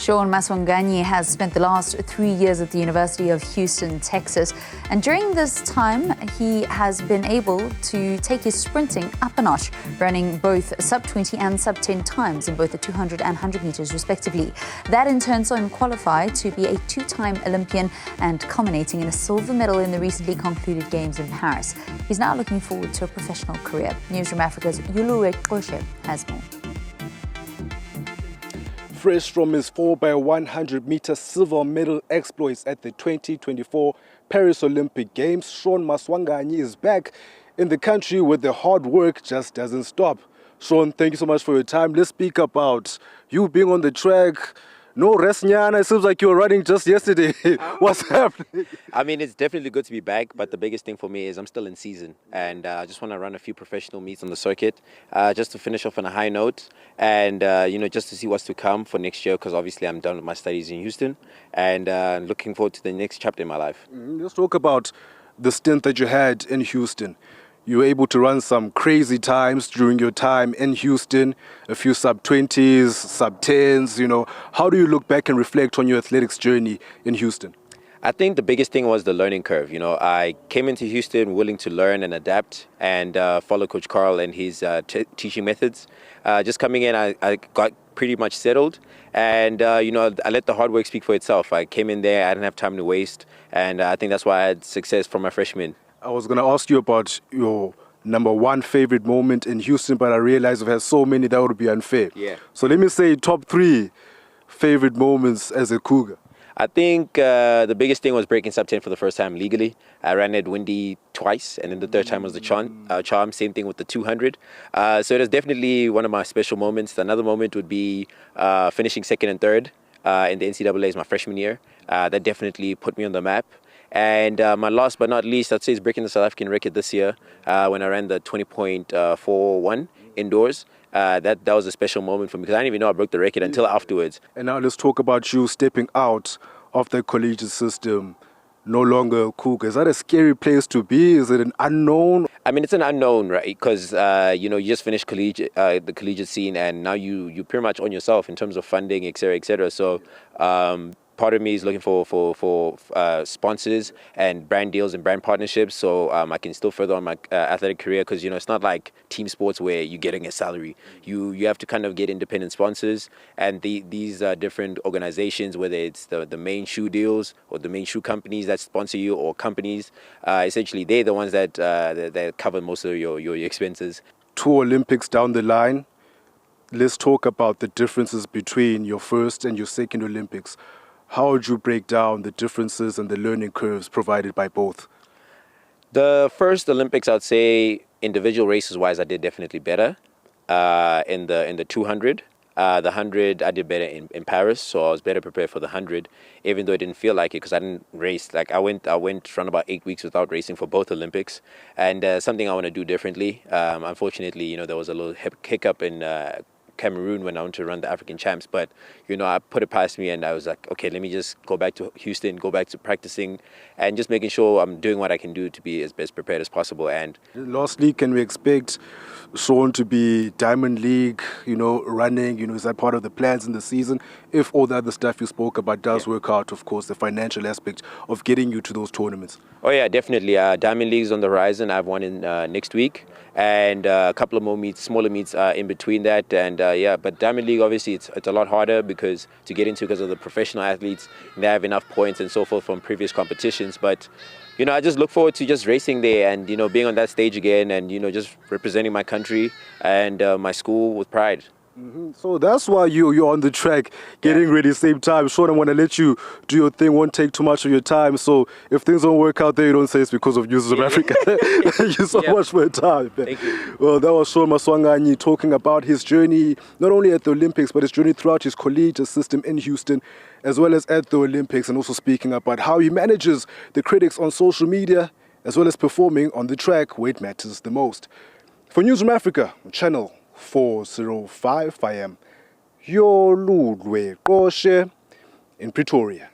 Shaun Maswanganyi has spent the last 3 years at the University of Houston, Texas. And during this time, he has been able to take his sprinting up a notch, running both sub-20 and sub-10 times in both the 200 and 100 meters respectively. That in turn saw him qualify to be a two-time Olympian and culminating in a silver medal in the recently concluded Games in Paris. He's now looking forward to a professional career. Newzroom Afrika's Yolulwe Qoshe has more. Fresh from his 4x100 meter silver medal exploits at the 2024 Paris Olympic Games, Shaun Maswanganyi is back in the country where the hard work just doesn't stop. Shaun, thank you so much for your time. Let's speak about you being on the track. No rest, Nyana. It seems like you were running just yesterday. What's happening? I mean, it's definitely good to be back, but the biggest thing for me is I'm still in season, and I just want to run a few professional meets on the circuit, just to finish off on a high note, and just to see what's to come for next year, because obviously I'm done with my studies in Houston, and looking forward to the next chapter in my life. Let's talk about the stint that you had in Houston. You were able to run some crazy times during your time in Houston, a few sub-20s, sub-10s, How do you look back and reflect on your athletics journey in Houston? I think the biggest thing was the learning curve. I came into Houston willing to learn and adapt and follow Coach Carl and his teaching methods. Just coming in, I got pretty much settled, and I let the hard work speak for itself. I came in there, I didn't have time to waste, and I think that's why I had success from my freshman. I was going to ask you about your number one favorite moment in Houston, but I realized I've had so many that would be unfair. Yeah. So let me say top 3 favorite moments as a Cougar. I think the biggest thing was breaking sub-10 for the first time legally. I ran at Windy twice, and then the third time was the charm. Same thing with the 200. So it is definitely one of my special moments. Another moment would be finishing second and third in the NCAA's my freshman year. That definitely put me on the map. And my last but not least, I'd say, is breaking the South African record this year when I ran the 20.41 indoors. That was a special moment for me because I didn't even know I broke the record until afterwards. And now let's talk about you stepping out of the collegiate system, no longer a Cougar. Is that a scary place to be? Is it an unknown? I mean, it's an unknown, right? Because, you just finished the collegiate scene, and now you pretty much on yourself in terms of funding, et cetera, et cetera. So, part of me is looking for sponsors and brand deals and brand partnerships, so I can still further on my athletic career, because it's not like team sports where you're getting a salary. You have to kind of get independent sponsors, and these different organizations, whether it's the main shoe deals or the main shoe companies that sponsor you, or companies, essentially they're the ones that cover most of your expenses. 2 Olympics down the line, let's talk about the differences between your first and your second Olympics. How would you break down the differences and the learning curves provided by both? The first Olympics, I'd say, individual races-wise, I did definitely better in the 200. The 100, I did better in Paris, so I was better prepared for the 100, even though I didn't feel like it because I didn't race. Like I went around about 8 weeks without racing for both Olympics, and something I want to do differently. Unfortunately, there was a little hiccup in Cameroon when I went to run the African champs, but I put it past me, and I was like, okay, let me just go back to Houston, go back to practicing, and just making sure I'm doing what I can do to be as best prepared as possible. And lastly, can we expect Shaun to be Diamond League, running? Is that part of the plans in the season? If all the other stuff you spoke about does work out, of course, the financial aspect of getting you to those tournaments. Oh yeah, definitely. Diamond League's on the horizon. I have one in next week, and a couple of more meets, smaller meets in between that. And but Diamond League, obviously, it's a lot harder because of the professional athletes. They have enough points and so forth from previous competitions. But I just look forward to just racing there and being on that stage again, and just representing my country and my school with pride. So that's why you're on the track, getting ready same time. Shaun, I want to let you do your thing, won't take too much of your time. So if things don't work out there, you don't say it's because of Newzroom Afrika. Thank you so much for your time. Thank you. Well, that was Shaun Maswanganyi talking about his journey, not only at the Olympics, but his journey throughout his collegiate system in Houston, as well as at the Olympics, and also speaking about how he manages the critics on social media, as well as performing on the track where it matters the most. For Newzroom Afrika, channel 405, I am Yolulwe Qoshe in Pretoria.